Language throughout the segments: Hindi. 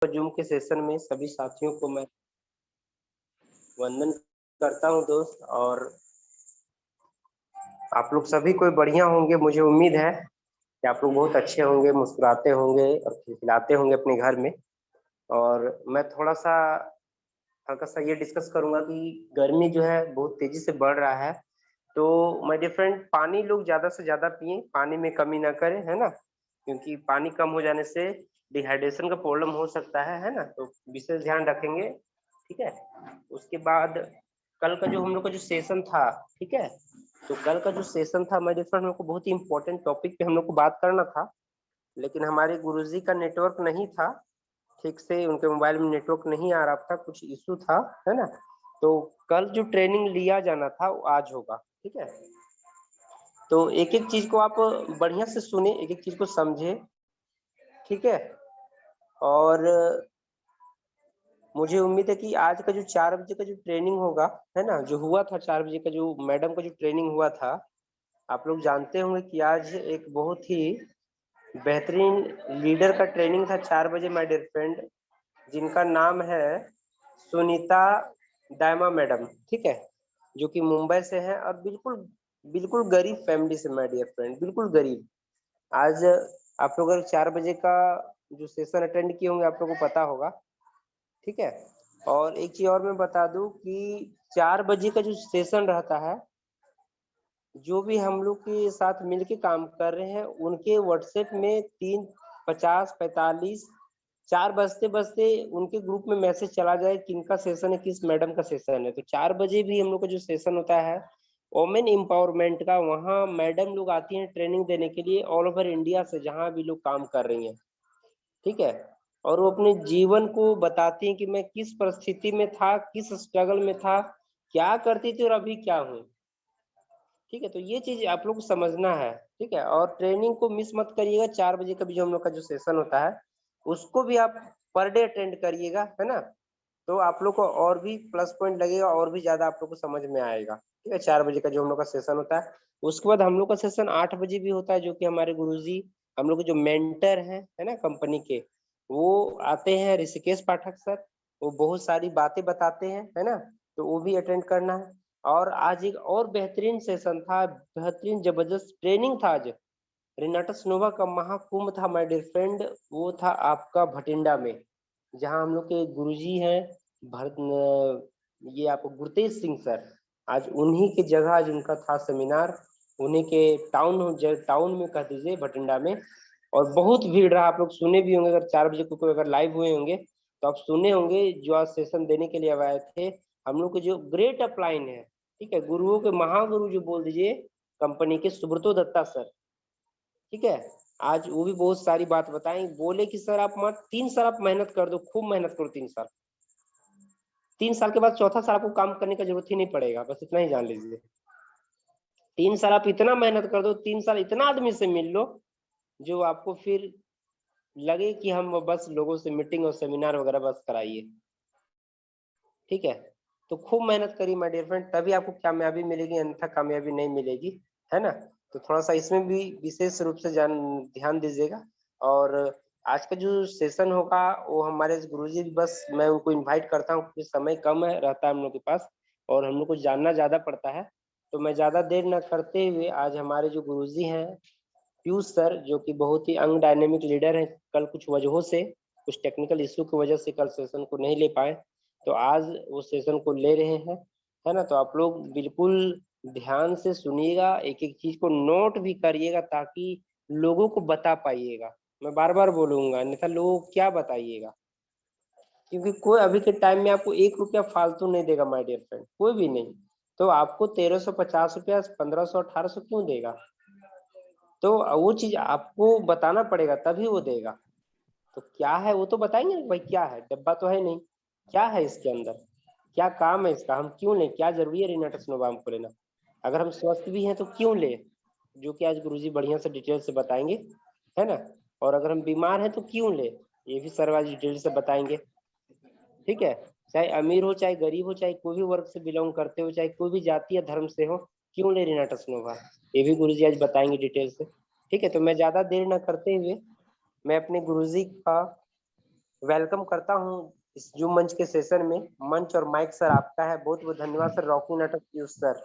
जूम के सेशन में सभी साथियों को मैं वंदन करता हूं दोस्त। और आप लोग सभी कोई बढ़िया होंगे, मुझे उम्मीद है कि आप लोग बहुत अच्छे होंगे, मुस्कुराते होंगे और खिलखिलाते होंगे अपने घर में। और मैं थोड़ा सा हल्का सा ये डिस्कस करूंगा कि गर्मी जो है बहुत तेजी से बढ़ रहा है। तो माय डियर फ्रेंड, पानी लोग ज्यादा से ज्यादा पिए, पानी में कमी ना करें, है ना। क्योंकि पानी कम हो जाने से डिहाइड्रेशन का प्रॉब्लम हो सकता है ना। तो विशेष ध्यान रखेंगे, ठीक है। उसके बाद कल का जो हम लोग का जो सेशन था, ठीक है। तो कल का जो सेशन था माय डियर फ्रेंड, हम लोग को बहुत ही इंपॉर्टेंट टॉपिक पे हम लोग को बात करना था, लेकिन हमारे गुरुजी का नेटवर्क नहीं था ठीक से, उनके मोबाइल में नेटवर्क नहीं आ रहा था, कुछ इशू था, है ना। तो कल जो ट्रेनिंग लिया जाना था वो आज होगा, ठीक है। तो एक एक चीज को आप बढ़िया से सुने, एक एक चीज को समझे, ठीक है। और मुझे उम्मीद है कि आज का जो 4 बजे का जो ट्रेनिंग होगा, है ना, जो हुआ था 4 बजे का जो मैडम का जो ट्रेनिंग हुआ था, आप लोग जानते होंगे कि आज एक बहुत ही बेहतरीन लीडर का ट्रेनिंग था 4 बजे माय डियर फ्रेंड, जिनका नाम है सुनीता दायमा मैडम, ठीक है। जो कि मुंबई से है और बिल्कुल बिल्कुल गरीब फैमिली से माय डियर फ्रेंड, बिल्कुल गरीब। आज आप लोग अगर 4 बजे का जो सेशन अटेंड किए होंगे, आप लोगों को पता होगा, ठीक है। और एक चीज और मैं बता दूं कि 4 बजे का जो सेशन रहता है, जो भी हम लोग के साथ मिलके काम कर रहे हैं उनके व्हाट्सएप में 3 50 45 4 बजते बजते उनके ग्रुप में मैसेज चला जाए किनका सेशन है, किस मैडम का सेशन है। तो 4 बजे भी हम लोग का जो सेशन होता है वोमेन एम्पावरमेंट का, वहाँ मैडम लोग आती हैं ट्रेनिंग देने के लिए ऑल ओवर इंडिया से, जहाँ भी लोग काम कर रही हैं, ठीक है। और वो अपने जीवन को बताती हैं कि मैं किस परिस्थिति में था, किस स्ट्रगल में था, क्या करती थी और अभी क्या हूँ, ठीक है। तो ये चीज आप लोग को समझना है, ठीक है। और ट्रेनिंग को मिस मत करिएगा। 4 बजे का भी जो हम लोग का जो सेशन होता है उसको भी आप पर डे अटेंड करिएगा, है ना। तो आप लोग को और भी प्लस पॉइंट लगेगा और भी ज्यादा आप लोग को समझ में आएगा, ठीक है। 4 बजे का जो हम लोग का सेशन होता है, उसके बाद हम लोग का सेशन 8 बजे भी होता है, जो कि हमारे गुरुजी, हम लोग के जो मेंटर है ना कंपनी के, वो आते हैं, ऋषिकेश पाठक सर। वो बहुत सारी बातें बताते हैं, है ना। तो वो भी अटेंड करना है। और आज एक और बेहतरीन सेशन था, बेहतरीन जबरदस्त ट्रेनिंग था आज। रिनाटा स्नोवा का महाकुंभ था माय डियर फ्रेंड, वो था आपका भटिंडा में, जहां हम लोग के गुरुजी हैं भरत, ये आपको गुरतेज सिंह सर। आज उन्हीं की जगह आज उनका था सेमिनार, उन्हीं के टाउन में कह दीजिए, भटिंडा में। और बहुत भीड़ रहा, आप लोग सुने भी होंगे, अगर 4 बजे को कोई अगर लाइव हुए होंगे तो आप सुने होंगे, जो आज सेशन देने के लिए आए थे। हम लोग के जो ग्रेट अपलाइन है, ठीक है, गुरुओं के महागुरु जो बोल दीजिए कंपनी के, सुब्रतो दत्ता सर, ठीक है। आज वो भी बहुत सारी बात बताएं, बोले कि सर आप मत 3 साल आप मेहनत कर दो, खूब मेहनत करो 3 साल, 3 साल के बाद चौथा साल आपको काम करने का जरूरत ही नहीं पड़ेगा, बस इतना ही जान लीजिए। 3 साल आप इतना मेहनत कर दो, 3 साल इतना आदमी से मिल लो जो आपको फिर लगे कि हम बस लोगों से मीटिंग और सेमिनार वगैरह बस कराइए, ठीक है। तो खूब मेहनत करिए माय डियर फ्रेंड, तभी आपको कामयाबी मिलेगी, अन्यथा कामयाबी नहीं मिलेगी, है ना। तो थोड़ा सा इसमें भी विशेष रूप से ध्यान दीजिएगा। और आज का जो सेशन होगा वो हमारे गुरुजी, बस मैं उनको इनवाइट करता हूँ क्योंकि समय कम है रहता है हम लोग के पास और हम लोग को जानना ज्यादा पड़ता है। तो मैं ज्यादा देर न करते हुए, आज हमारे जो गुरुजी हैं पीयूष सर, जो कि बहुत ही अंग डायनेमिक लीडर है, कल कुछ वजहों से, कुछ टेक्निकल इश्यू की वजह से कल सेशन को नहीं ले पाए, तो आज वो सेशन को ले रहे हैं, है ना। तो आप लोग बिल्कुल ध्यान से सुनिएगा, एक एक चीज को नोट भी करिएगा ताकि लोगों को बता पाइएगा। मैं बार बार बोलूंगा, अन्यथा लोगों को क्या बताइएगा, क्योंकि कोई अभी के टाइम में आपको 1 रुपया फालतू नहीं देगा माय डियर फ्रेंड, कोई भी नहीं। तो आपको 1350 रुपया, 1500, 1800 क्यों देगा। तो वो चीज आपको बताना पड़ेगा तभी वो देगा। तो क्या है वो तो बताएंगे ना भाई, क्या है, डब्बा तो है नहीं, क्या है इसके अंदर, क्या काम है इसका, हम क्यों लें, क्या जरूरी है रिनाटा स्नोबाम को लेना। अगर हम स्वस्थ भी हैं तो क्यों ले, जो कि आज गुरुजी बढ़िया से डिटेल से बताएंगे, है ना। और अगर हम बीमार हैं तो क्यों ले, ये भी सर आज डिटेल से बताएंगे, ठीक है। चाहे अमीर हो, चाहे गरीब हो, चाहे कोई भी वर्ग से बिलोंग करते हो, चाहे कोई भी जाति या धर्म से हो, क्यों ले रिनाटा स्नोवा, ये भी गुरुजी आज बताएंगे डिटेल से, ठीक है। तो मैं ज्यादा देर ना करते हुए मैं अपने गुरुजी का वेलकम करता हूँ इस जूम मंच के सेशन में। मंच और माइक सर आपका है। बहुत बहुत धन्यवाद सर, रॉकिंग नाटक पीयूष सर।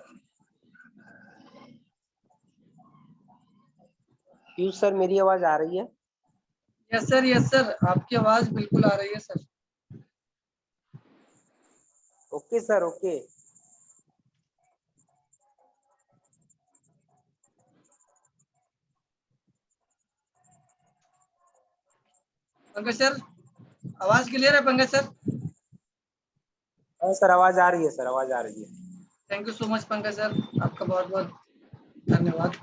पीयूष सर मेरी आवाज आ रही है? यस सर, आपकी आवाज बिल्कुल आ रही है sir. Okay sir, okay. Pankaj sir, आवाज क्लियर है पंकज सर? हाँ सर, आवाज आ रही है सर, आवाज आ रही है। Thank you so much Pankaj sir, आपका बहुत बहुत धन्यवाद।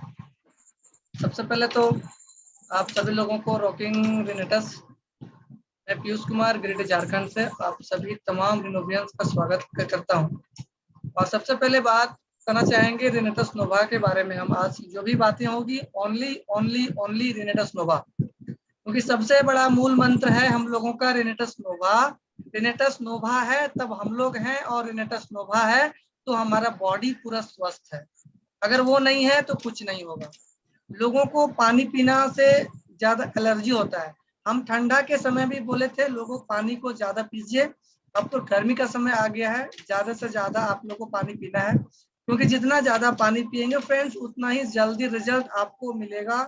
सबसे पहले तो आप सभी लोगों को रॉकिंग रिनेटस, मैं पीयूष कुमार गिरिडीह झारखंड से आप सभी तमाम रिनोवियंस का स्वागत करता हूं। और सबसे पहले बात करना चाहेंगे रिनेटस नोवा के बारे में। हम आज जो भी बातें होगी ओनली ओनली ओनली रिनेटस नोवा, क्योंकि सबसे बड़ा मूल मंत्र है हम लोगों का रिनेटस नोवा। रिनेटस नोवा है तब हम लोग हैं, और रिनेटस नोवा है तो हमारा बॉडी पूरा स्वस्थ है। अगर वो नहीं है तो कुछ नहीं होगा। लोगों को पानी पीना से ज्यादा एलर्जी होता है। हम ठंडा के समय भी बोले थे लोगों पानी को ज्यादा पीजिए। अब तो गर्मी का समय आ गया है, ज्यादा से ज्यादा आप लोगों को पानी पीना है, क्योंकि जितना ज्यादा पानी पिएंगे फ्रेंड्स उतना ही जल्दी रिजल्ट आपको मिलेगा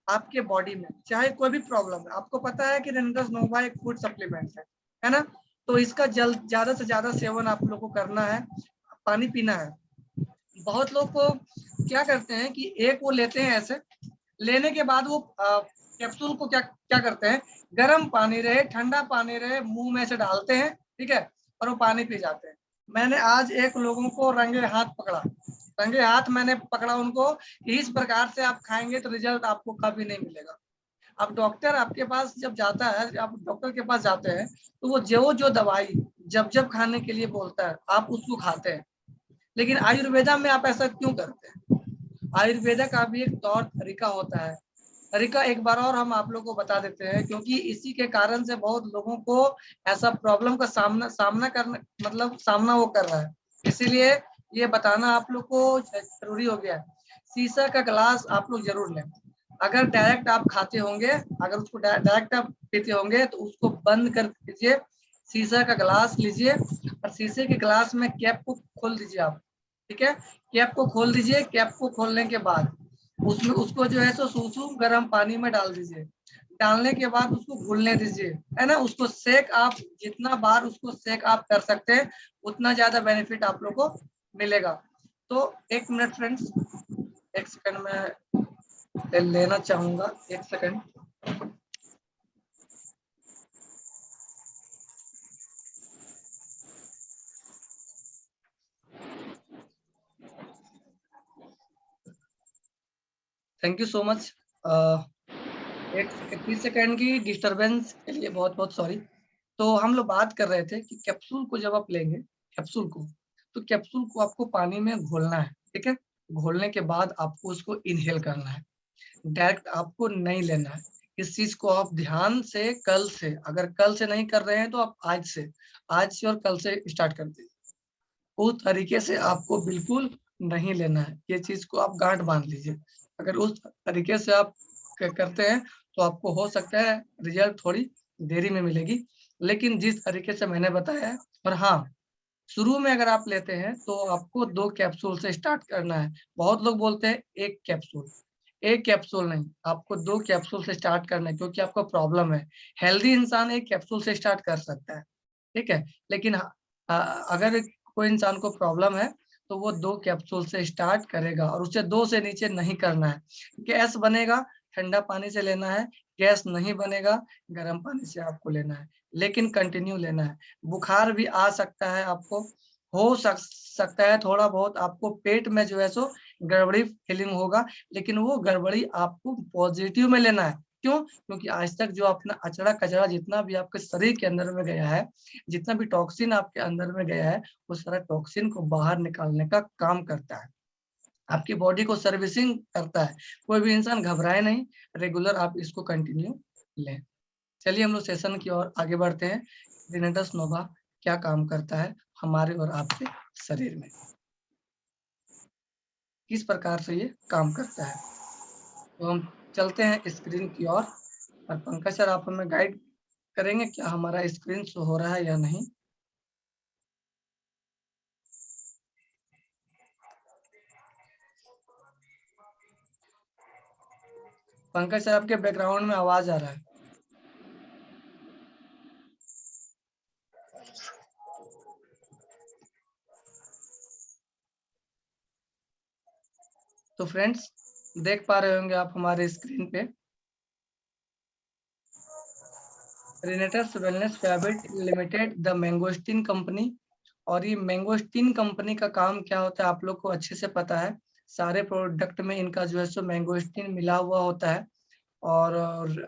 आपके बॉडी में, चाहे कोई भी प्रॉब्लम है। आपको पता है कि रिनेटस नोवा एक फूड सप्लीमेंट है ना? तो इसका ज्यादा से ज्यादा सेवन आप लोग को करना है, पानी पीना है। बहुत लोग को क्या करते हैं कि एक वो लेते हैं, ऐसे लेने के बाद वो कैप्सूल को क्या क्या करते हैं, गर्म पानी रहे ठंडा पानी रहे मुंह में से डालते हैं, ठीक है, और वो पानी पी जाते हैं। मैंने आज एक लोगों को रंगे हाथ पकड़ा, रंगे हाथ मैंने पकड़ा उनको कि इस प्रकार से आप खाएंगे तो रिजल्ट आपको कभी नहीं मिलेगा। अब डॉक्टर आपके पास जब जाता है, आप डॉक्टर के पास जाते हैं तो वो जो दवाई जब जब खाने के लिए बोलता है आप उसको खाते हैं। लेकिन आयुर्वेदा में आप ऐसा क्यों करते हैं? आयुर्वेदा का भी एक तौर तरीका होता है। तरीका एक बार और हम आप लोगों को बता देते हैं, क्योंकि इसी के कारण से बहुत लोगों को ऐसा प्रॉब्लम का सामना करना, मतलब सामना वो कर रहा है। इसीलिए ये बताना आप लोग को जरूरी हो गया है। शीशा का गिलास आप लोग जरूर लें। अगर डायरेक्ट आप खाते होंगे, अगर उसको डायरेक्ट आप पीते होंगे तो उसको बंद कर दीजिए, शीशा का गिलास लीजिए और शीशे के गिलास में कैप को खोल दीजिए आप, ठीक है। कैप को खोल दीजिए, कैप को खोलने के बाद उसमें उसको जो है तो सुसुम गर्म पानी में डाल दीजिए। डालने के बाद उसको घुलने दीजिए, है ना। उसको सेक आप जितना बार उसको सेक आप कर सकते हैं उतना ज्यादा बेनिफिट आप लोग को मिलेगा। तो एक मिनट फ्रेंड्स, एक सेकंड में लेना चाहूंगा, एक second. Thank you so much. एक 30 सेकंड की डिस्टरबेंस के लिए बहुत बहुत सॉरी। तो हम लोग बात कर रहे थे कि कैप्सूल को जब आप लेंगे, कैप्सूल को, तो कैप्सूल को आपको पानी में घोलना है, ठीक है। घोलने के बाद आपको उसको इनहेल करना है, डायरेक्ट आपको नहीं लेना है। इस चीज को आप ध्यान से कल से, अगर कल से नहीं कर रहे हैं तो आप आज से और कल से स्टार्ट कर दीजिए। उस तरीके से आपको बिल्कुल नहीं लेना है, ये चीज को आप गांठ बांध लीजिए। अगर उस तरीके से आप करते हैं तो आपको हो सकता है रिजल्ट थोड़ी देरी में मिलेगी, लेकिन जिस तरीके से मैंने बताया है। और हाँ, शुरू में अगर आप लेते हैं तो आपको 2 कैप्सूल से स्टार्ट करना है। बहुत लोग बोलते हैं एक कैप्सूल, एक कैप्सूल नहीं, आपको 2 कैप्सूल से स्टार्ट करना है, क्योंकि आपको प्रॉब्लम है। हेल्दी इंसान एक कैप्सूल से स्टार्ट कर सकता है, ठीक है। लेकिन अगर कोई इंसान को प्रॉब्लम है तो वो 2 कैप्सूल से स्टार्ट करेगा, और उसे 2 से नीचे नहीं करना है। गैस बनेगा, ठंडा पानी से लेना है। गैस नहीं बनेगा, गर्म पानी से आपको लेना है, लेकिन कंटिन्यू लेना है। बुखार भी आ सकता है आपको, हो सकता है थोड़ा बहुत आपको पेट में जो है सो गड़बड़ी फीलिंग होगा, लेकिन वो गड़बड़ी आपको पॉजिटिव में लेना है। क्यों? क्योंकि आज तक जो अपना अचड़ा कचरा जितना भी आपके शरीर के अंदर में गया है, जितना भी टॉक्सिन आपके अंदर में गया है, वो सारा टॉक्सिन को बाहर निकालने का काम करता है, आपकी बॉडी को सर्विसिंग करता है। कोई भी इंसान घबराए नहीं, रेगुलर आप इसको कंटिन्यू लें। चलिए हम लोग सेशन की ओर आगे बढ़ते हैं। रिनेटस नोवा क्या काम करता है हमारे और आपके शरीर में, किस प्रकार से ये काम करता है। तो हम चलते हैं स्क्रीन की ओर और पंकज सर आप हमें गाइड करेंगे क्या हमारा स्क्रीन शो हो रहा है या नहीं। पंकज सर आपके बैकग्राउंड में आवाज आ रहा है। तो फ्रेंड्स देख पा रहे होंगे आप हमारे स्क्रीन पे रेनेटर्स wellness private limited the mangosteen company. और ये मैंगोस्टीन कंपनी का काम क्या होता है आप लोग को अच्छे से पता है। सारे प्रोडक्ट में इनका जो है सो मैंगोस्टीन मिला हुआ होता है। और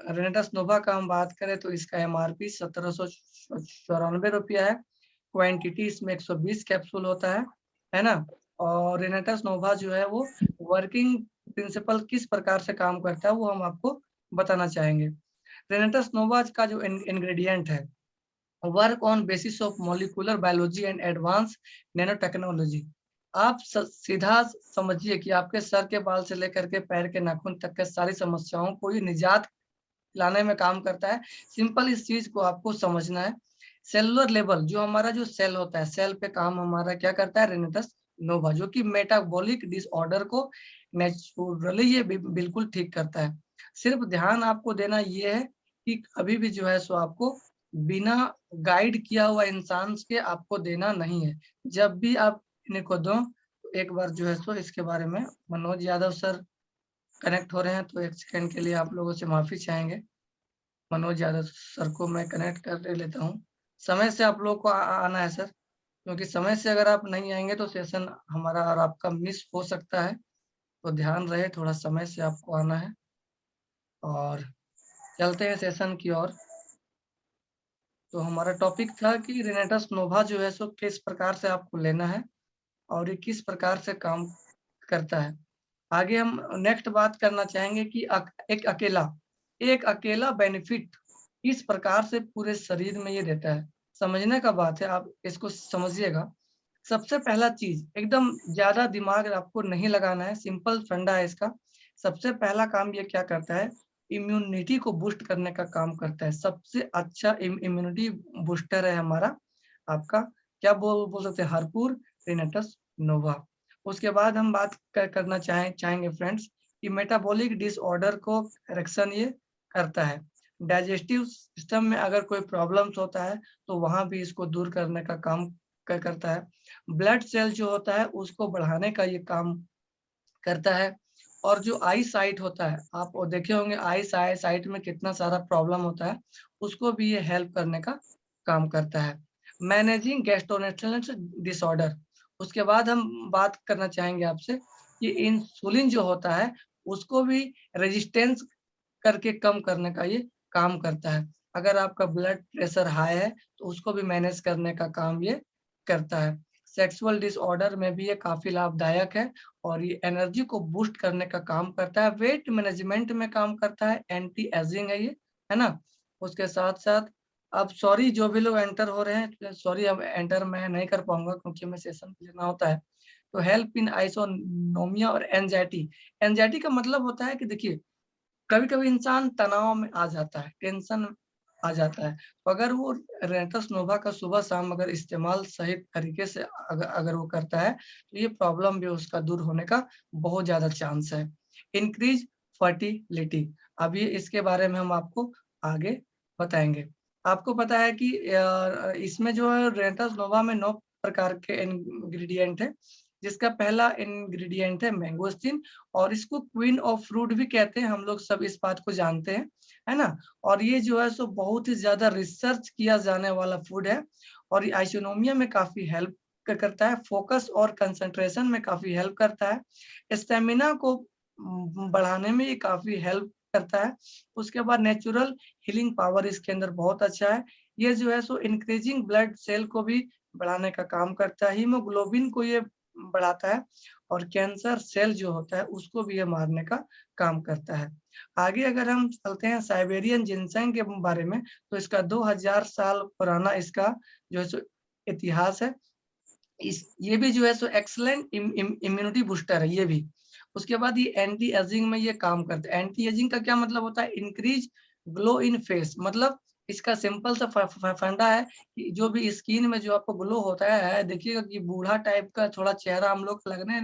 रेनेटस नोवा का हम बात करें तो इसका एमआरपी 1794 रुपया है। क्वांटिटी इसमें 120 कैप्सूल होता है ना। और रेनेटस नोवा जो है वो वर्किंग प्रिंसिपल किस प्रकार से काम करता है वो हम आपको बताना चाहेंगे। रेनेटस नोवा का जो इंग्रेडिएंट है, work on basis of molecular biology and advance nano technology. आप सीधा समझिए कि आपके सर के बाल से लेकर के पैर के नाखून तक के सारी समस्याओं को ये निजात लाने में काम करता है। सिंपल इस चीज को आपको समझना है। सेलुलर लेवल जो हमारा जो सेल होता है, सेल पे काम हमारा क्या करता है रेनेटस नोवा, जो कि मेटाबॉलिक डिसऑर्डर को नेचुरली ये बिल्कुल ठीक करता है। सिर्फ ध्यान आपको देना ये है कि अभी भी जो है सो आपको बिना गाइड किया हुआ इंसान के आपको देना नहीं है। जब भी आप इनको दो तो एक बार जो है सो इसके बारे में मनोज यादव सर कनेक्ट हो रहे हैं, तो एक सेकंड के लिए आप लोगों से माफी चाहेंगे। मनोज यादव सर को मैं कनेक्ट कर लेता हूँ। समय से आप लोग को आना है सर, क्योंकि समय से अगर आप नहीं आएंगे तो सेशन हमारा और आपका मिस हो सकता है। तो ध्यान रहे, थोड़ा समय से आपको आना है। और चलते हैं सेशन की ओर। तो हमारा टॉपिक था कि रेनेटस नोवा जो है सो किस प्रकार से आपको लेना है और ये किस प्रकार से काम करता है। आगे हम नेक्स्ट बात करना चाहेंगे कि एक अकेला बेनिफिट इस प्रकार से पूरे शरीर में ये देता है। समझने का बात है, आप इसको समझिएगा। सबसे पहला चीज, एकदम ज्यादा दिमाग आपको नहीं लगाना है, सिंपल फंडा है इसका। सबसे पहला काम ये क्या करता है, इम्यूनिटी को बूस्ट करने का काम करता है। सबसे अच्छा इम्यूनिटी बूस्टर है हमारा आपका क्या बोल सकते हैं, हरपुर रेनेटस नोवा। उसके बाद हम बात करना चाहेंगे फ्रेंड्स कि मेटाबॉलिक डिसऑर्डर को करेक्शन ये करता है। डाइजेस्टिव सिस्टम में अगर कोई प्रॉब्लम्स होता है तो वहां भी इसको दूर करने का काम करता है। ब्लड सेल जो होता है उसको बढ़ाने का ये काम करता है। और जो आई साइट होता है, आप देखे होंगे आई साइट में कितना सारा प्रॉब्लम होता है, उसको भी ये हेल्प करने का काम करता है। Managing gastrointestinal disorder. उसके बाद हम बात करना चाहेंगे आपसे कि इंसुलिन जो होता है उसको भी रेजिस्टेंस करके कम करने का ये काम करता है। अगर आपका ब्लड प्रेशर हाई है तो उसको भी मैनेज करने का काम ये करता है। सेक्सुअल डिसऑर्डर में भी ये काफी लाभदायक है और ये एनर्जी को बूस्ट करने का काम करता है। वेट मैनेजमेंट में काम करता है, एंटी एजिंग है ये, है ना। उसके साथ साथ अब सॉरी जो भी लोग एंटर हो रहे हैं, सॉरी अब एंटर मैं नहीं कर पाऊंगा क्योंकि मैं सेशन लेना होता है। तो हेल्प इन आइसोनोमिया और एंजाइटी। एंजाइटी का मतलब होता है कि देखिए कभी कभी इंसान तनाव में आ जाता है, टेंशन आ जाता है, तो अगर वो रेनेटस नोवा का सुबह शाम अगर इस्तेमाल सही तरीके से अगर वो करता है तो ये प्रॉब्लम भी उसका दूर होने का बहुत ज्यादा चांस है। इंक्रीज फर्टिलिटी, अब ये इसके बारे में हम आपको आगे बताएंगे। आपको पता है कि इसमें जो है रेनेटस नोवा में 9 प्रकार के इंग्रेडिएंट है, जिसका पहला इंग्रेडिएंट है मैंगोस्टीन। और इसको क्वीन ऑफ फ्रूट भी कहते हैं, हम लोग सब इस बात को जानते हैं, है ना। और ये जो है सो बहुत ही ज्यादा रिसर्च किया जाने वाला फूड है और ये आइसोनोमिया में काफी हेल्प करता है, फोकस और कंसंट्रेशन में काफी हेल्प करता है, स्टेमिना को बढ़ाने में ये काफी हेल्प करता है। उसके बाद नेचुरल हीलिंग पावर इसके अंदर बहुत अच्छा है। ये जो है सो इंक्रीजिंग ब्लड सेल को भी बढ़ाने का काम करता है, हीमोग्लोबिन को ये बढ़ाता है और कैंसर सेल जो होता है उसको भी ये मारने का काम करता है। आगे अगर हम चलते हैं साइबेरियन जिनसेंग के बारे में, तो इसका 2000 साल पुराना इसका जो है सो इतिहास है। ये भी जो है सो एक्सलेंट इम्यूनिटी बूस्टर है ये भी। उसके बाद ये एंटी एजिंग में ये काम करता है। एंटी एजिंग का क्या मतलब होता है, इंक्रीज ग्लो इन फेस, मतलब इसका सिंपल सा फंडा है कि जो भी स्किन में जो आपको ग्लो होता है, देखिएगा कि बूढ़ा टाइप का थोड़ा चेहरा हम लोग लगने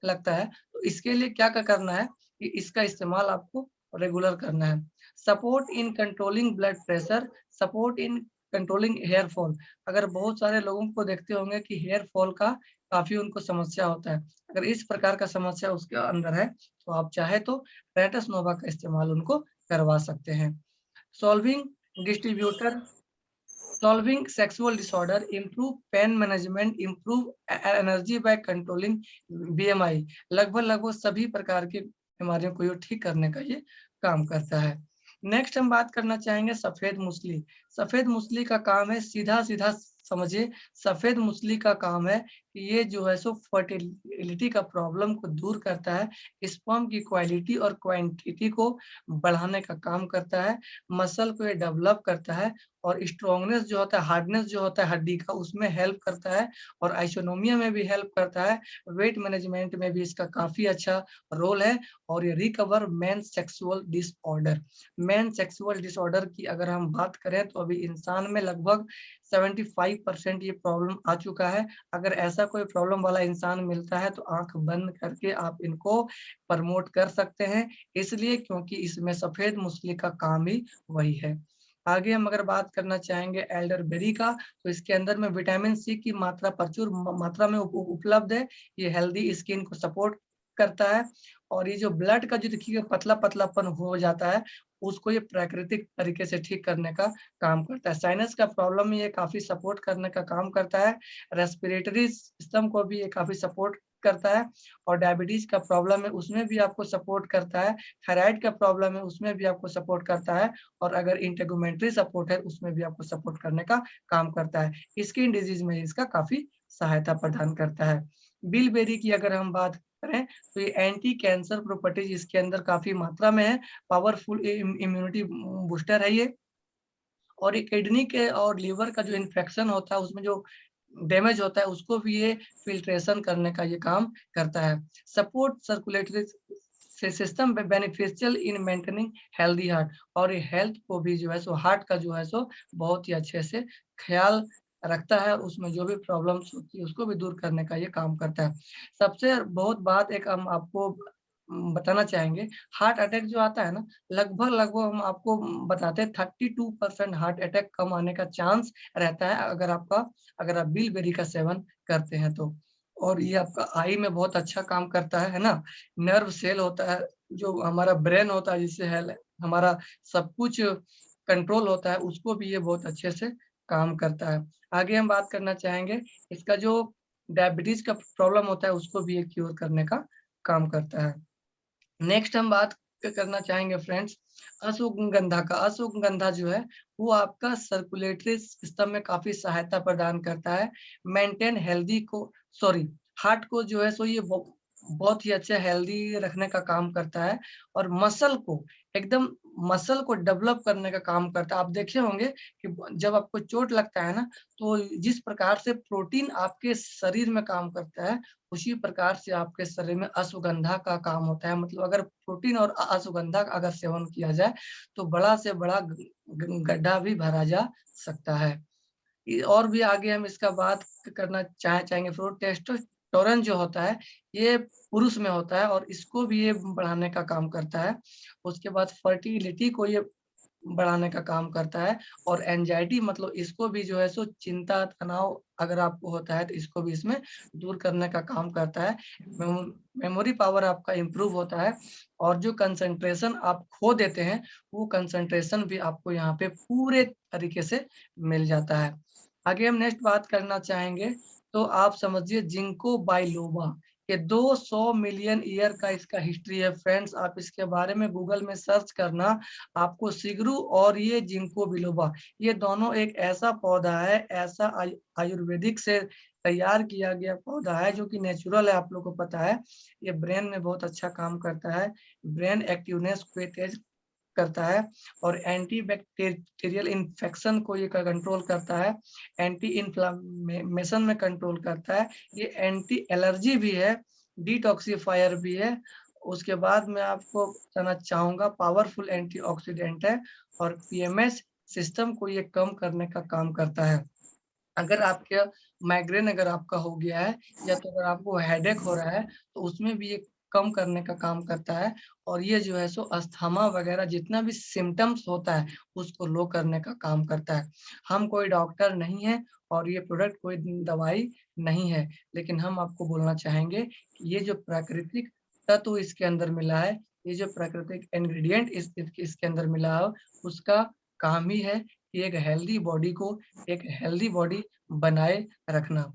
लगता है, तो इसके लिए क्या करना है कि इसका इस्तेमाल आपको रेगुलर करना है। Support in controlling blood pressure, support in controlling hair fall. अगर बहुत सारे लोगों को देखते होंगे कि हेयर फॉल का काफ़ी उनको समस्या होता है। अगर इस प्रकार का समस्या उसके अंदर है, तो आप चाहे तो रेटस नोवा का इस्तेमाल उनको करवा सकते हैं। Solving distributor Solving sexual disorder, improve pain management, improve energy by controlling BMI। लगभग सभी प्रकार की बीमारियों को ये ठीक करने का ये काम करता है। नेक्स्ट हम बात करना चाहेंगे सफेद मुसली। सफेद मुसली का काम है, सीधा-सीधा समझिए, सफेद मुसली का काम है कि ये जो है सो फर्टिलिटी का प्रॉब्लम को दूर करता है, स्पर्म की क्वालिटी और क्वांटिटी को बढ़ाने का काम करता है, मसल को ये डेवलप करता है और स्ट्रॉन्गनेस जो होता है, हार्डनेस जो होता है हड्डी का, उसमें हेल्प करता है और आइसोनोमिया में भी हेल्प करता है। वेट मैनेजमेंट में भी इसका काफ़ी अच्छा रोल है और ये recover main sexual disorder. Main sexual disorder की अगर हम बात करें तो अभी इंसान में लगभग 75% ये प्रॉब्लम आ चुका है। अगर ऐसा कोई प्रॉब्लम वाला इंसान मिलता है तो आँख बंद करके आप इनको प्रमोट कर सकते हैं, इसलिए क्योंकि इसमें सफ़ेद मुसली का काम ही वही है। आगे हम अगर बात करना चाहेंगे एल्डरबेरी का, तो इसके अंदर में विटामिन सी की मात्रा प्रचुर मात्रा में उपलब्ध है। ये हेल्दी स्किन को सपोर्ट करता है और ये जो ब्लड का जो देखिए पतला-पतलापन हो जाता है, उसको ये प्राकृतिक तरीके से ठीक करने का काम करता है। साइनस का प्रॉब्लम ये काफ़ी सपोर्ट करने का काम करता है। रेस्पिरेटरी सिस्टम को भी ये काफ़ी सपोर्ट करता है और डायबिटीज़ का प्रॉब्लम है, उसमें भी आपको सपोर्ट करता है। थायराइड का प्रॉब्लम है, उसमें भी आपको सपोर्ट करता है और अगर इंटेगुमेंट्री सपोर्ट है, उसमें भी आपको सपोर्ट करने का काम करता है। स्किन डिजीज़ में इसका काफ़ी सहायता प्रदान करता है। बिलबेरी की अगर हम बात करें, तो ये एंटी कैंसर प्रॉपर्टीज़ इसके अंदर काफ़ी मात्रा में है। पावरफुल इम्यूनिटी बूस्टर है ये और ये किडनी के और लीवर का जो इन्फेक्शन होता है, उसमें जो डैमेज होता है, उसको भी ये फ़िल्ट्रेशन करने का ये काम करता है। Support circulatory system beneficial in maintaining healthy heart और ये हेल्थ को भी जो है सो हार्ट का जो है सो बहुत ही अच्छे से ख़्याल रखता है और उसमें जो भी प्रॉब्लम्स होती है, उसको भी दूर करने का ये काम करता है। सबसे बहुत बात एक हम आपको बताना चाहेंगे, हार्ट अटैक जो आता है ना, लगभग हम आपको बताते हैं 32% हार्ट अटैक कम आने का चांस रहता है अगर आप बिलबेरी का सेवन करते हैं तो। और ये आपका आई में बहुत अच्छा काम करता है ना? नर्व सेल होता है, जो हमारा ब्रेन होता है जिससे हमारा सब कुछ कंट्रोल होता है, उसको भी ये बहुत अच्छे से काम करता है। आगे हम बात करना चाहेंगे, इसका जो डायबिटीज़ का प्रॉब्लम होता है, उसको भी ये क्यूर करने का काम करता है। नेक्स्ट हम बात करना चाहेंगे फ्रेंड्स अश्वगंधा का। अश्वगंधा जो है वो आपका सर्कुलेटरी सिस्टम में काफ़ी सहायता प्रदान करता है। मेंटेन हेल्दी को सॉरी हार्ट को जो है सो ये बहुत ही अच्छा हेल्दी रखने का काम करता है और एकदम मसल को डेवलप करने का काम करता है। आप देखे होंगे कि जब आपको चोट लगता है ना, तो जिस प्रकार से प्रोटीन आपके शरीर में काम करता है, उसी प्रकार से आपके शरीर में अश्वगंधा का काम होता है। मतलब अगर प्रोटीन और अश्वगंधा का अगर सेवन किया जाए, तो बड़ा से बड़ा गड्ढा भी भरा जा सकता है। और भी आगे हम इसका बात करना चाहेंगे फ्रूट टेस्टोस्टेरोन जो होता है, ये पुरुष में होता है और इसको भी ये बढ़ाने का काम करता है। उसके बाद फर्टिलिटी को ये बढ़ाने का काम करता है और एंग्जायटी मतलब इसको भी जो है सो चिंता, तनाव अगर आपको होता है तो इसको भी इसमें दूर करने का काम करता है। मेमोरी पावर आपका इम्प्रूव होता है और जो कंसंट्रेशन आप खो देते हैं, वो कंसंट्रेशन भी आपको यहाँ पे पूरे तरीके से मिल जाता है। आगे हम नेक्स्ट बात करना चाहेंगे, तो आप समझिए जिंको बाइलोबा, ये 200 मिलियन ईयर का इसका हिस्ट्री है फ्रेंड्स। आप इसके बारे में गूगल में सर्च करना, आपको सिगरू और ये जिंको बिलोबा, ये दोनों एक ऐसा पौधा है, ऐसा आयुर्वेदिक से तैयार किया गया पौधा है जो कि नेचुरल है, आप लोग को पता है। ये ब्रेन में बहुत अच्छा काम करता है, ब्रेन एक्टिवनेस को तेज करता है और एंटी बैक्टीरियल इन्फेक्शन को ये कंट्रोल करता है, एंटी इन्फ्लेमेशन में कंट्रोल करता है, ये एंटी एलर्जी भी है, डिटॉक्सिफायर भी है। उसके बाद मैं आपको बताना चाहूँगा पावरफुल एंटीऑक्सीडेंट है और पीएमएस सिस्टम को ये कम करने का काम करता है। अगर आपके माइग्रेन अगर आपका हो गया है या तो अगर आपको हेडेक हो रहा है तो उसमें भी ये कम करने का काम करता है। और ये जो है सो अस्थमा वगैरह जितना भी सिम्पटम्स होता है उसको लो करने का काम करता है। हम कोई डॉक्टर नहीं है और ये प्रोडक्ट कोई दवाई नहीं है, लेकिन हम आपको बोलना चाहेंगे कि ये जो प्राकृतिक तत्व इसके अंदर मिला है, ये जो प्राकृतिक इंग्रेडिएंट इसके अंदर मिला है, उसका काम ही है कि एक हेल्दी बॉडी बनाए रखना।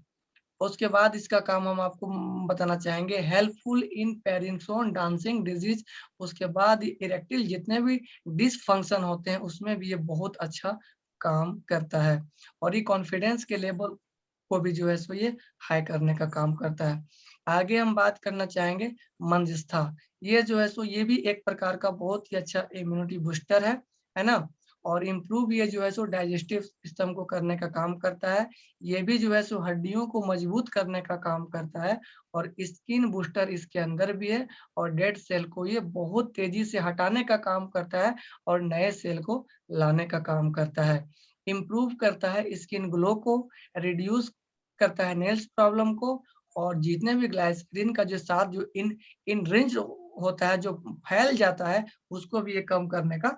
उसके बाद इसका काम हम आपको बताना चाहेंगे हेल्पफुल इन पैरिंगटन डांसिंग डिजीज। उसके बाद इरेक्टिल जितने भी डिसफंक्शन होते हैं उसमें भी ये बहुत अच्छा काम करता है। और ये कॉन्फिडेंस के लेवल को भी जो है सो ये हाई करने का काम करता है। आगे हम बात करना चाहेंगे मंजिष्ठा। ये जो है सो ये भी एक प्रकार का बहुत ही अच्छा इम्यूनिटी बूस्टर है ना? और इम्प्रूव ये जो है सो डाइजेस्टिव सिस्टम को करने का काम करता है। ये भी जो है सो हड्डियों को मजबूत करने का काम करता है। और स्किन बूस्टर इसके अंदर भी है और डेड सेल को ये बहुत तेजी से हटाने का काम करता है और नए सेल को लाने का काम करता है। इम्प्रूव करता है स्किन ग्लो को, रिड्यूस करता है नेल्स प्रॉब्लम को। और जितने भी ग्लाइसरीन का जो साथ जो इन रेंज होता है, जो फैल जाता है, उसको भी ये कम करने का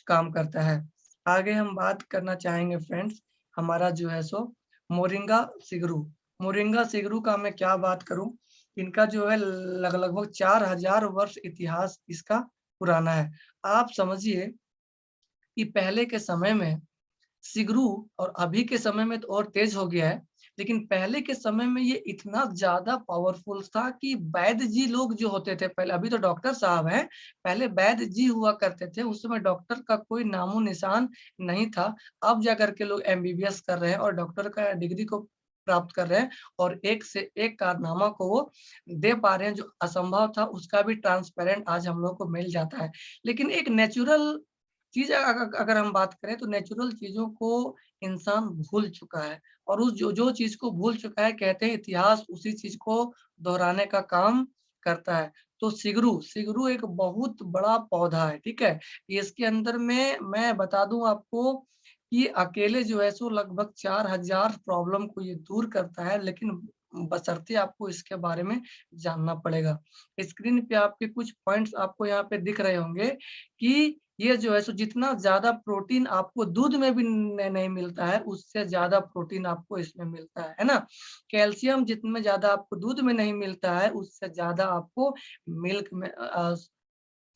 काम करता है। आगे हम बात करना चाहेंगे फ्रेंड्स, हमारा जो है सो मोरिंगा सिगरू। मोरिंगा सिगरू का मैं क्या बात करूं, इनका जो है लगभग 4000 वर्ष इतिहास इसका पुराना है। आप समझिए कि पहले के समय में सिगरू, और अभी के समय में तो और तेज हो गया है, लेकिन पहले के समय में ये इतना ज़्यादा पावरफुल था कि वैद्य जी लोग जो होते थे पहले, अभी तो डॉक्टर साहब हैं, पहले वैद्य जी हुआ करते थे, उस समय डॉक्टर का कोई नामो-निशान नहीं था। अब जाकर के लोग एमबीबीएस कर रहे हैं और डॉक्टर का डिग्री को प्राप्त कर रहे हैं और एक से एक कारनामा को वो दे पा रहे हैं, जो असंभव था उसका भी ट्रांसपेरेंट आज हम लोग को मिल जाता है। लेकिन एक नेचुरल चीज़ अगर हम बात करें तो नेचुरल चीज़ों को इंसान भूल चुका है और उस जो चीज़ को भूल चुका है, कहते हैं इतिहास उसी चीज़ को दोहराने का काम करता है। तो सिगरू एक बहुत बड़ा पौधा है, ठीक है? इसके अंदर में मैं बता दूँ आपको कि अकेले जो है सो लगभग 4000 प्रॉब्लम को ये दूर करता है, लेकिन बशर्ते आपको इसके बारे में जानना पड़ेगा। स्क्रीन पे आपके कुछ पॉइंट्स आपको यहाँ पे दिख रहे होंगे कि ये जो है सो जितना ज़्यादा प्रोटीन आपको दूध में भी नहीं मिलता है, उससे ज़्यादा प्रोटीन आपको इसमें मिलता है ना? कैल्शियम जितना ज़्यादा आपको दूध में नहीं मिलता है, उससे ज़्यादा आपको मिल्क में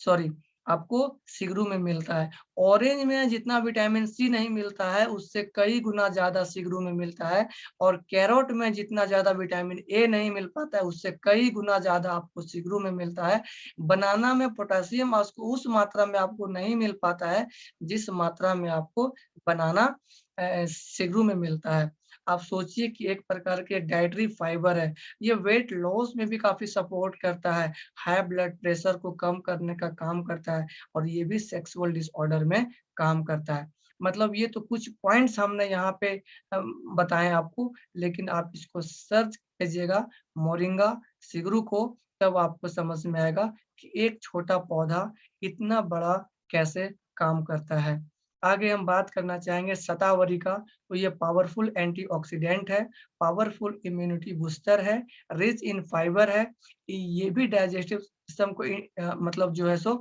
सॉरी, आपको सिगरू में मिलता है। ऑरेंज में जितना विटामिन सी नहीं मिलता है, उससे कई गुना ज़्यादा सिगरू में मिलता है। और कैरोट में जितना ज़्यादा विटामिन ए नहीं मिल पाता है, उससे कई गुना ज़्यादा आपको सिगरू में मिलता है। बनाना में पोटेशियम उसको उस मात्रा में आपको नहीं मिल पाता है, जिस मात्रा में आपको बनाना सिगरू में मिलता है। आप सोचिए कि एक प्रकार के डाइटरी फाइबर है, ये वेट लॉस में भी काफ़ी सपोर्ट करता है, हाई ब्लड प्रेशर को कम करने का काम करता है और ये भी सेक्सुअल डिसऑर्डर में काम करता है। मतलब ये तो कुछ पॉइंट्स हमने यहाँ पे बताए आपको, लेकिन आप इसको सर्च कीजिएगा मोरिंगा सिगरू को, तब आपको समझ में आएगा कि एक छोटा पौधा इतना बड़ा कैसे काम करता है। आगे हम बात करना चाहेंगे शतावरी का, तो ये पावरफुल एंटीऑक्सीडेंट है, पावरफुल इम्यूनिटी बूस्टर है, रिच इन फाइबर है, ये भी डाइजेस्टिव सिस्टम को मतलब जो है सो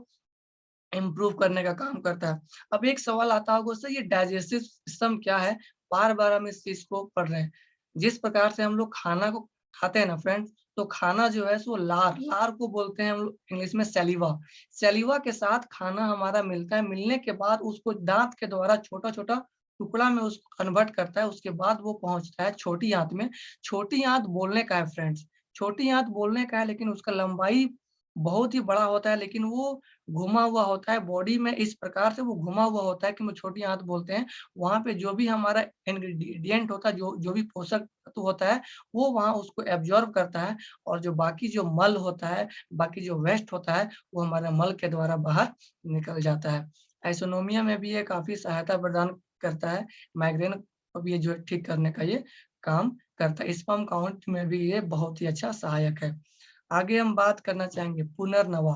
इम्प्रूव करने का काम करता है। अब एक सवाल आता होगा सर, ये डाइजेस्टिव सिस्टम क्या है? बार-बार हम इस चीज़ को पढ़ रहे हैं। जिस प्रकार से हम लोग खाना को खाते हैं ना फ्रेंड्स, तो खाना जो है सो लार को बोलते हैं हम लोग इंग्लिश में सैलिवा। सैलिवा के साथ खाना हमारा मिलता है, मिलने के बाद उसको दाँत के द्वारा छोटा-छोटा टुकड़ा में उसको कन्वर्ट करता है, उसके बाद वो पहुँचता है छोटी आँत में। छोटी आँत बोलने का है फ्रेंड्स, छोटी आँत बोलने का है, लेकिन उसका लंबाई बहुत ही बड़ा होता है, लेकिन वो घुमा हुआ होता है बॉडी में, इस प्रकार से वो घुमा हुआ होता है कि वो छोटी आँत बोलते हैं। वहाँ पे जो भी हमारा इंग्रीडिएंट होता है, जो भी पोषक तत्व होता है, वो वहाँ उसको एब्ज़ॉर्ब करता है और जो बाकी जो मल होता है, बाकी जो वेस्ट होता है, वो हमारे मल के द्वारा बाहर निकल जाता है। आइसोनोमिया में भी ये काफ़ी सहायता प्रदान करता है, माइग्रेन को भी ये जो है ठीक करने का ये काम करता है। स्पर्म काउंट में भी ये बहुत ही अच्छा सहायक है। आगे हम बात करना चाहेंगे पुनर्नवा।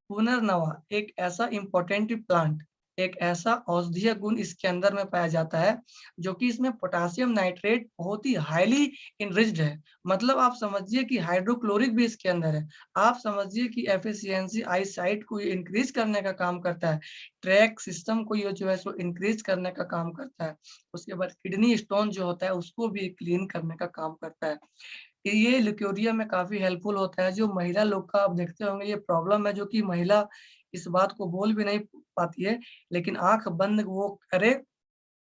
पुनर्नवा एक ऐसा इम्पोर्टेंट प्लांट, एक ऐसा औषधीय गुण इसके अंदर में पाया जाता है, जो कि इसमें पोटेशियम नाइट्रेट बहुत ही हाईली इनरिच्ड है। मतलब आप समझिए कि हाइड्रोक्लोरिक भी इसके अंदर है। आप समझिए कि एफिशिएंसी आई साइट को ये इंक्रीज करने का काम करता है। ट्रैक सिस्टम को ये जो है सो इंक्रीज करने का काम करता है। उसके बाद किडनी स्टोन जो होता है उसको भी क्लीन करने का काम करता है। ये ल्यूकेरिया में काफ़ी हेल्पफुल होता है। जो महिला लोग का आप देखते होंगे ये प्रॉब्लम है, जो कि महिला इस बात को बोल भी नहीं पाती है, लेकिन आँख बंद वो करे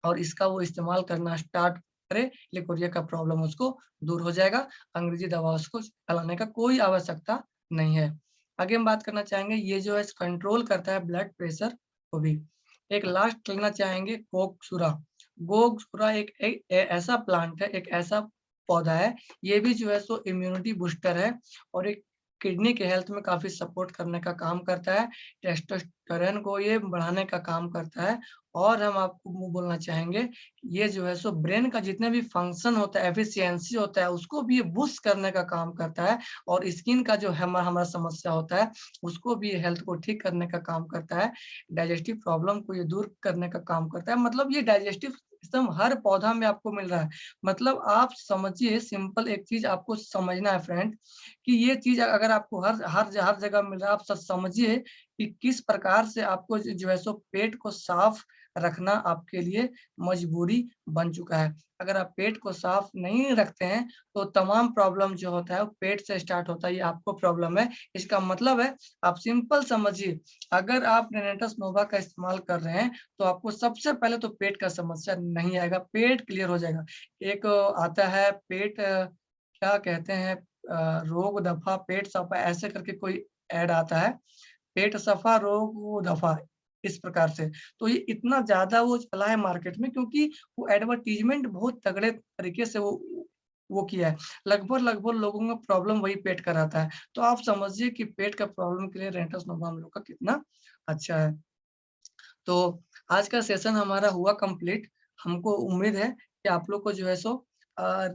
और इसका वो इस्तेमाल करना स्टार्ट करे, ल्यूकेरिया का प्रॉब्लम उसको दूर हो जाएगा। अंग्रेज़ी दवा उसको चलाने का कोई आवश्यकता नहीं है। आगे हम बात करना चाहेंगे, ये जो है कंट्रोल करता है ब्लड प्रेशर को भी। एक लास्ट लेना चाहेंगे गोगसुरा। गोगसुरा एक एक ए ऐसा प्लांट है, एक ऐसा पौधा है, ये भी जो है सो इम्यूनिटी बूस्टर है और एक किडनी के हेल्थ में काफ़ी सपोर्ट करने का काम करता है। टेस्टोस्टेरोन को ये बढ़ाने का काम करता है और हम आपको वो बोलना चाहेंगे, ये जो है सो ब्रेन का जितने भी फंक्शन होता है, एफिशिएंसी होता है, उसको भी ये बूस्ट करने का काम करता है और स्किन का जो हमारा समस्या होता है, उसको भी हेल्थ को ठीक करने का काम करता है। डाइजेस्टिव प्रॉब्लम को ये दूर करने का काम करता है। मतलब ये डाइजेस्टिव सिस्टम हर पौधा में आपको मिल रहा है। मतलब आप समझिए, सिंपल एक चीज़ आपको समझना है फ्रेंड, कि ये चीज़ अगर आपको हर जगह मिल रहा है, आप समझिए कि किस प्रकार से आपको जो है सो पेट को साफ रखना आपके लिए मजबूरी बन चुका है। अगर आप पेट को साफ नहीं रखते हैं, तो तमाम प्रॉब्लम जो होता है वो पेट से स्टार्ट होता है, ये आपको प्रॉब्लम है। इसका मतलब है, आप सिंपल समझिए, अगर आप रेनेटस नोवा का इस्तेमाल कर रहे हैं, तो आपको सबसे पहले तो पेट का समस्या नहीं आएगा, पेट क्लियर हो जाएगा। एक आता है पेट क्या कहते हैं रोग दफ़ा पेट सफ़ा ऐसे करके कोई ऐड आता है, पेट सफ़ा रोग दफ़ा इस प्रकार से। तो ये इतना ज़्यादा वो चला है मार्केट में, क्योंकि वो एडवर्टाइज़मेंट बहुत तगड़े तरीके से वो किया है। लगभग लोगों का प्रॉब्लम वही पेट का रहता है। तो आप समझिए कि पेट का प्रॉब्लम के लिए रेंटस नोवा हम लोग का कितना अच्छा है। तो आज का सेशन हमारा हुआ कंप्लीट। हमको उम्मीद है कि आप लोग को जो है सो अ,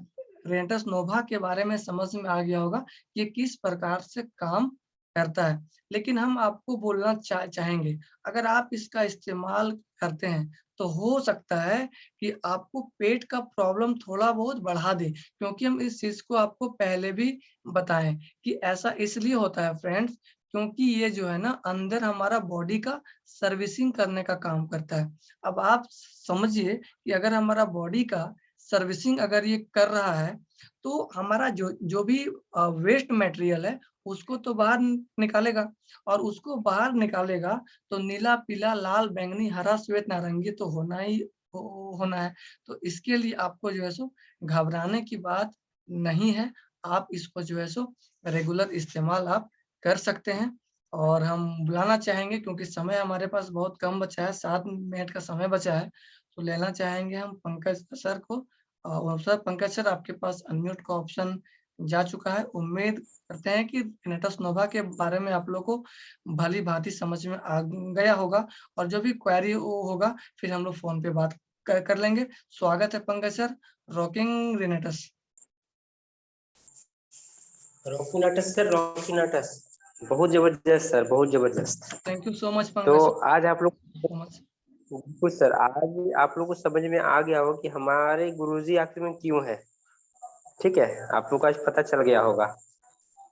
रेंटस नोवा के बारे में समझ में आ गया होगा, ये किस प्रकार से काम करता है। लेकिन हम आपको बोलना चाहेंगे, अगर आप इसका इस्तेमाल करते हैं, तो हो सकता है कि आपको पेट का प्रॉब्लम थोड़ा बहुत बढ़ा दे, क्योंकि हम इस चीज़ को आपको पहले भी बताएँ कि ऐसा इसलिए होता है फ्रेंड्स, क्योंकि ये जो है ना अंदर हमारा बॉडी का सर्विसिंग करने का काम करता है। अब आप समझिए कि अगर हमारा बॉडी का सर्विसिंग अगर ये कर रहा है, तो हमारा जो जो भी वेस्ट मटेरियल है, उसको तो बाहर निकालेगा और उसको बाहर निकालेगा, तो नीला, पीला, लाल, बैंगनी, हरा, श्वेत, नारंगी तो होना ही होना है। तो इसके लिए आपको जो है सो घबराने की बात नहीं है। आप इसको जो है सो रेगुलर इस्तेमाल आप कर सकते हैं और हम बुलाना चाहेंगे, क्योंकि समय हमारे पास बहुत कम बचा है, 7 मिनट का समय बचा है, तो लेना चाहेंगे हम पंकज सर को। और सर, पंकज सर, आपके पास अनम्यूट का ऑप्शन जा चुका है। उम्मीद करते हैं कि रेनेटस नोवा के बारे में आप लोग को भली-भाँति समझ में आ गया होगा और जो भी क्वेरी होगा, फिर हम लोग फ़ोन पे बात कर लेंगे। स्वागत है पंकज सर, रॉकिंग रेनेटस। रॉकिनाटस सर, रॉकिनाटस बहुत जबरदस्त सर, बहुत जबरदस्त। थैंक यू सो मच तो पंकज आज आप लोग सो मच। कुछ सर, आज आप लोग को समझ में आ गया हो कि हमारे गुरुजी आखिर में क्यों है। ठीक है, आप लोग को आज पता चल गया होगा।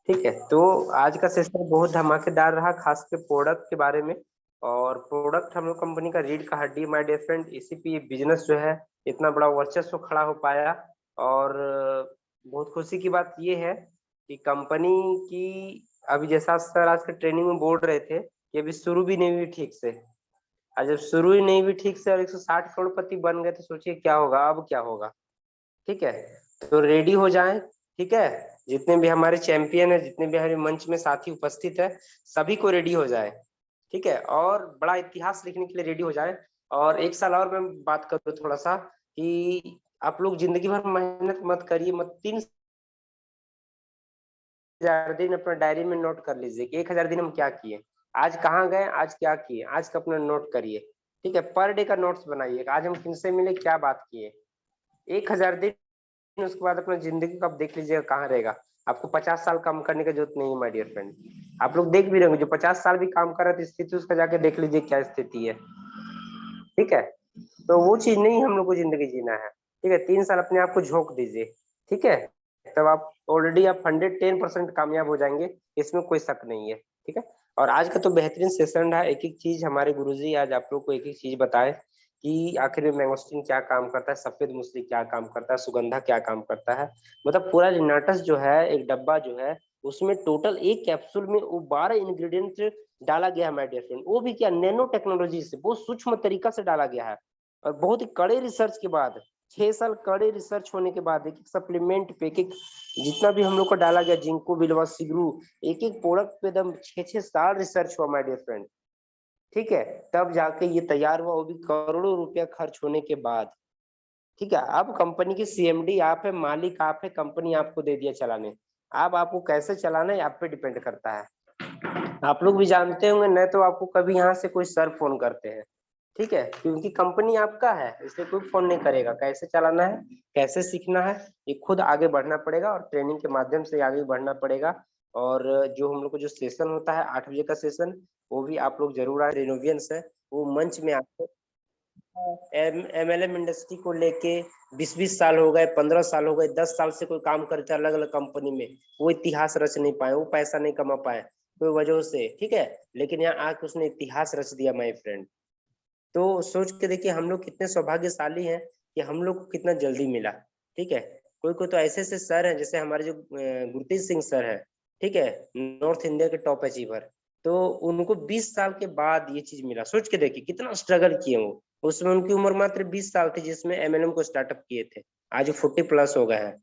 ठीक है, तो आज का सेशन बहुत धमाकेदार रहा, खास के प्रोडक्ट के बारे में। और प्रोडक्ट हम लोग कंपनी का रीढ़ का हड्डी माय डियर फ्रेंड, इसी पे ये बिजनेस जो है इतना बड़ा वर्चस्व खड़ा हो पाया। और बहुत खुशी की बात ये है कि कंपनी की, अभी जैसा सर आज के ट्रेनिंग में बोल रहे थे कि अभी शुरू भी नहीं हुई ठीक से। और जब शुरू ही नहीं हुई ठीक से और 160 करोड़पति बन गए, तो सोचिए क्या होगा, अब क्या होगा। ठीक है, तो रेडी हो जाएं। ठीक है, जितने भी हमारे चैंपियन है, जितने भी हमारे मंच में साथी उपस्थित है, सभी को रेडी हो जाए। ठीक है, और बड़ा इतिहास लिखने के लिए रेडी हो जाए। और एक साल और मैं बात करूँ थोड़ा सा, कि आप लोग जिंदगी भर मेहनत मत करिए, मत 3,000 दिन अपना डायरी में नोट कर लीजिए कि 1,000 दिन हम क्या किए, आज कहाँ गए, आज क्या किए, आज का अपना नोट करिए। ठीक है, पर डे का नोट्स बनाइए, आज हम किनसे मिले, क्या बात किए। 1,000 दिन, उसके बाद अपना जिंदगी को आप देख लीजिएगा कहाँ रहेगा। आपको 50 साल काम करने की जरूरत नहीं है माय डियर फ्रेंड। आप लोग देख भी रहे होंगे, जो 50 साल भी काम कर रहे थे, स्थिति उसका जाके देख लीजिए क्या स्थिति है। ठीक है। तो वो चीज नहीं हम लोग को जिंदगी जीना है, ठीक है। 3 साल अपने आप को झोंक दीजिए, ठीक है, तब आप ऑलरेडी आप 110% कामयाब हो जाएंगे, इसमें कोई शक नहीं है, ठीक है। और आज का तो बेहतरीन सेशन रहा, एक एक चीज हमारे गुरुजी आज आप लोग को एक एक चीज बताए कि आखिर में मैंगोस्टीन क्या काम करता है, सफेद मूसली क्या काम करता है, सुगंधा क्या काम करता है। मतलब पूरा रिनाटस जो है एक डब्बा जो है उसमें टोटल एक कैप्सूल में वो 12 इंग्रेडिएंट डाला गया है माय डियर फ्रेंड, वो भी क्या नैनो टेक्नोलॉजी से बहुत सूक्ष्म तरीका से डाला गया है। और बहुत ही कड़े रिसर्च के बाद 6 साल कड़े रिसर्च होने के बाद एक एक सप्लीमेंट पे एक एक जितना भी हम लोग को डाला गया, जिंको बिलवा सिगरू, एक एक प्रोडक्ट पे दम 6-6 साल रिसर्च हुआ माय डियर फ्रेंड, ठीक है। तब जाके ये तैयार हुआ, वो भी करोड़ों रुपया खर्च होने के बाद, ठीक है। अब कंपनी की सीएमडी आप है, मालिक आप है, कंपनी आपको दे दिया चलाने। अब आपको कैसे चलाना है आप पे डिपेंड करता है। आप लोग भी जानते होंगे, न तो आपको कभी यहाँ से कोई सर फोन करते हैं, ठीक है, क्योंकि कंपनी आपका है इसलिए कोई फोन नहीं करेगा। कैसे चलाना है, कैसे सीखना है, ये खुद आगे बढ़ना पड़ेगा और ट्रेनिंग के माध्यम से आगे बढ़ना पड़ेगा। और जो हम लोग को जो सेशन होता है 8 बजे का सेशन, वो भी आप लोग जरूर आए। रिनोवियंस है वो मंच में आपको एमएलएम इंडस्ट्री को लेके 20-20 साल हो गए, 15 साल हो गए, 10 साल से कोई काम करते अलग अलग कंपनी में, वो इतिहास रच नहीं पाए, वो पैसा नहीं कमा पाए कोई वजह से, ठीक है। लेकिन यहाँ आके उसने इतिहास रच दिया माय फ्रेंड। तो सोच के देखिए हम लोग कितने सौभाग्यशाली हैं कि हम लोग को कितना जल्दी मिला, ठीक है। कोई कोई तो ऐसे ऐसे सर हैं, जैसे हमारे जो गुरतेज सिंह सर है, ठीक है, नॉर्थ इंडिया के टॉप अचीवर, तो उनको 20 साल के बाद ये चीज मिला। सोच के देखिए कितना स्ट्रगल किए वो, उसमें उनकी उम्र मात्र 20 साल थी जिसमें एमएलएम को स्टार्टअप किए थे, आज 40+ हो गए हैं,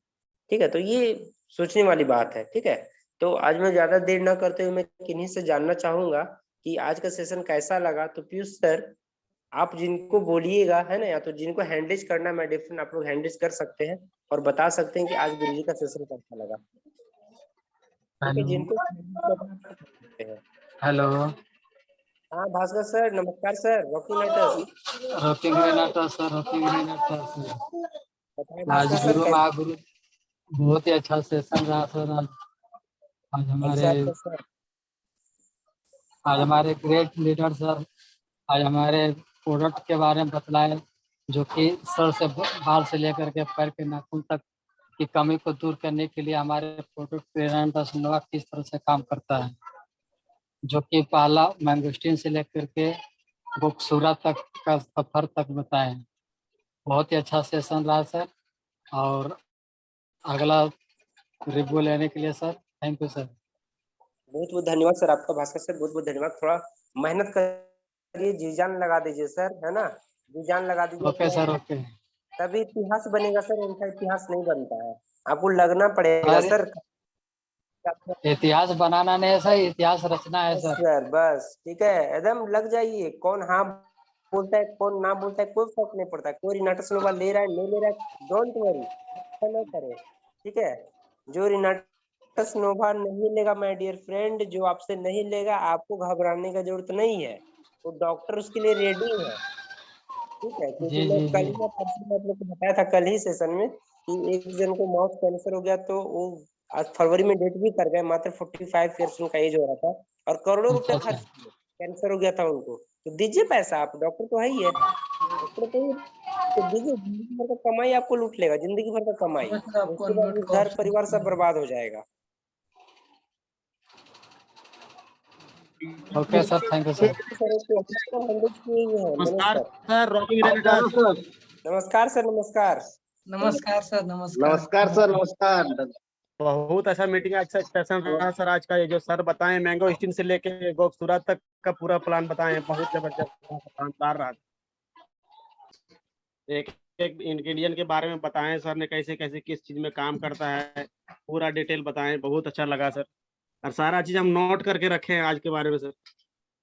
ठीक है। तो ये सोचने वाली बात है, ठीक है। तो आज मैं ज्यादा देर ना करते हुए मैं किन्हीं से जानना चाहूंगा कि आज का सेशन कैसा लगा। तो पीयूष सर आप जिनको बोलिएगा, है ना, या तो जिनको हैंडलिज करना है मैं डिफरेंट आप लोग हैंडलिज कर सकते हैं और बता सकते हैं कि आज गुरुजी का सेशन कैसा लगा, ठीक है। हेलो जिनको handle करना है, कर सकते हैं। हेलो हाँ भास्कर सर, नमस्कार सर, रॉकी नाइटर्स, रॉकिंग रेनाटा सर, रॉकिंग रेनाटा सर। बताएं आज भास्कर सर गुरु कैसे। महागुरु बहुत ही अच्छा सेशन रहा सर। आज हमारे अच्छा अच्छा सर, आज हमारे ग्रेट लीडर सर आज हमारे प्रोडक्ट के बारे में बतलाए, जो कि सर से बाल से लेकर के पैर के नाखून तक की कमी को दूर करने के लिए हमारे प्रोडक्ट रेनाटा सुनवा किस तरह से काम करता है, जो कि पहला मैंगोस्टीन से लेकर के बकसूरा तक का सफर तक बताए। बहुत ही अच्छा सेशन रहा सर। और अगला रिव्यू लेने के लिए सर थैंक यू सर। बहुत बहुत धन्यवाद सर आपका, भास्कर सर बहुत बहुत धन्यवाद। थोड़ा मेहनत करिए, जी जान लगा दीजिए सर, है ना, जी जान लगा दीजिए ओके अपना, सर ओके। तभी इतिहास बनेगा सर, उनका इतिहास नहीं बनता है, आपको लगना पड़ेगा सर सर। इतिहास बनाना नहीं है सर, इतिहास रचना है बस सर। सर बस, ठीक है, एकदम लग जाइए। कौन हाँ बोलता है कौन ना बोलता है कोई फर्क नहीं पड़ता, कोई रिनाटा सोनोवा ले रहा है नहीं ले रहा है, डोंट वरी, ऐसा ना करे, ठीक है। जो रिनाटा सोनोवा नहीं लेगा माय डियर फ्रेंड, जो आपसे नहीं लेगा, आपको घबराने का जरूरत नहीं है, वो डॉक्टर उसके लिए रेडी है, ठीक है। क्योंकि जी मैं जी कल जी। ही मैं परसों में आप लोग को बताया था कल ही सेशन में कि एक जन को माउथ कैंसर हो गया, तो वो आज फरवरी में डेट भी कर गए, मात्र 45 ईयर्स उनका एज हो रहा था और करोड़ों अच्छा रुपया अच्छा। खर्च किए, कैंसर हो गया था उनको। तो दीजिए पैसा, आप डॉक्टर तो है ही है, डॉक्टर तो दीजिए, जिंदगी भर का कमाई आपको लूट लेगा, जिंदगी भर का कमाई, मैं सर आपको उसके बाद अनम्यूट का घर ऑप्शन परिवार सब दे बर्बाद हो जाएगा। Okay sir thank you sir. Sir को हैंडल किए हुए हैं मनोज नमस्कार सर। Sir, rocking रेनेटर। नमस्कार सर, नमस्कार। नमस्कार सर, नमस्कार। नमस्कार सर, नमस्कार। बहुत अच्छा मीटिंग, अच्छा सेशन रहा सर आज का। ये जो सर बताएं मैंगो स्टीन से लेके गोकसूरा तक का पूरा प्लान बताएं, बहुत जबरदस्त शानदार रहा। एक एक इंग्रेडिएंट के बारे में बताएं सर ने, कैसे कैसे किस चीज में काम करता है, पूरा डिटेल बताएं, बहुत अच्छा लगा सर। और सारा चीज हम नोट करके रखे हैं आज के बारे में sir.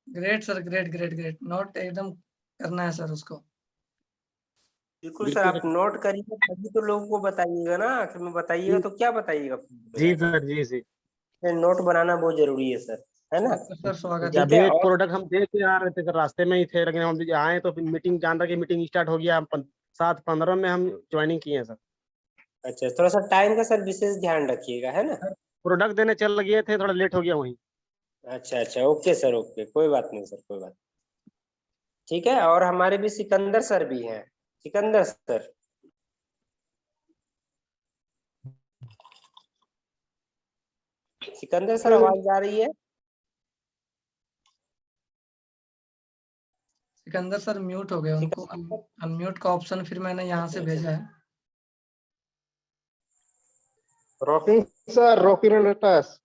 Great sir, great great great. Note एकदम करना है सर उसको। बिल्कुल सर, बिल्कुल आप नोट करिए तभी तो लोगों को बताइएगा ना, आखिर में बताइएगा जी। तो क्या बताइएगा जी सर, जी जी। नोट बनाना बहुत जरूरी है सर, है ना, आपका सर स्वागत जी, है। ठीक अभी है। एक और प्रोडक्ट हम देख के आ रहे थे सर, रास्ते में ही थे, लेकिन हम आए तो फिर मीटिंग, जान रहे कि मीटिंग स्टार्ट हो गया, 7:15 में हम ज्वाइनिंग किए हैं सर। अच्छा, थोड़ा सा टाइम का सर विशेष ध्यान रखिएगा, है ना। प्रोडक्ट देने चल गए थे, थोड़ा लेट हो गया वहीं। अच्छा अच्छा, ओके सर, ओके, कोई बात नहीं सर, कोई बात ठीक है, और हमारे भी सिकंदर सर भी हैं। सिकंदर सर, सिकंदर सर आवाज जा रही है? सिकंदर सर म्यूट हो गए, उनको अनम्यूट का ऑप्शन फिर मैंने यहाँ से भेजा है। Rocking sir, rocking nuts.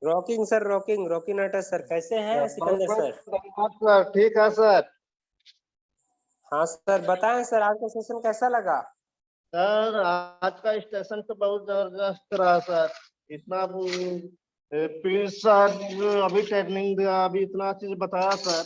Rocking sir, rocking nuts sir, कैसे हैं सिकंदर सर? सर ठीक है सर। हाँ सर, बताएं सर, आज का सेशन कैसा लगा? सर आज का स्टेशन तो बहुत जबरदस्त रहा सर। इतना प्लीज सर, अभी ट्रेनिंग दिया, अभी इतना चीज बताया सर।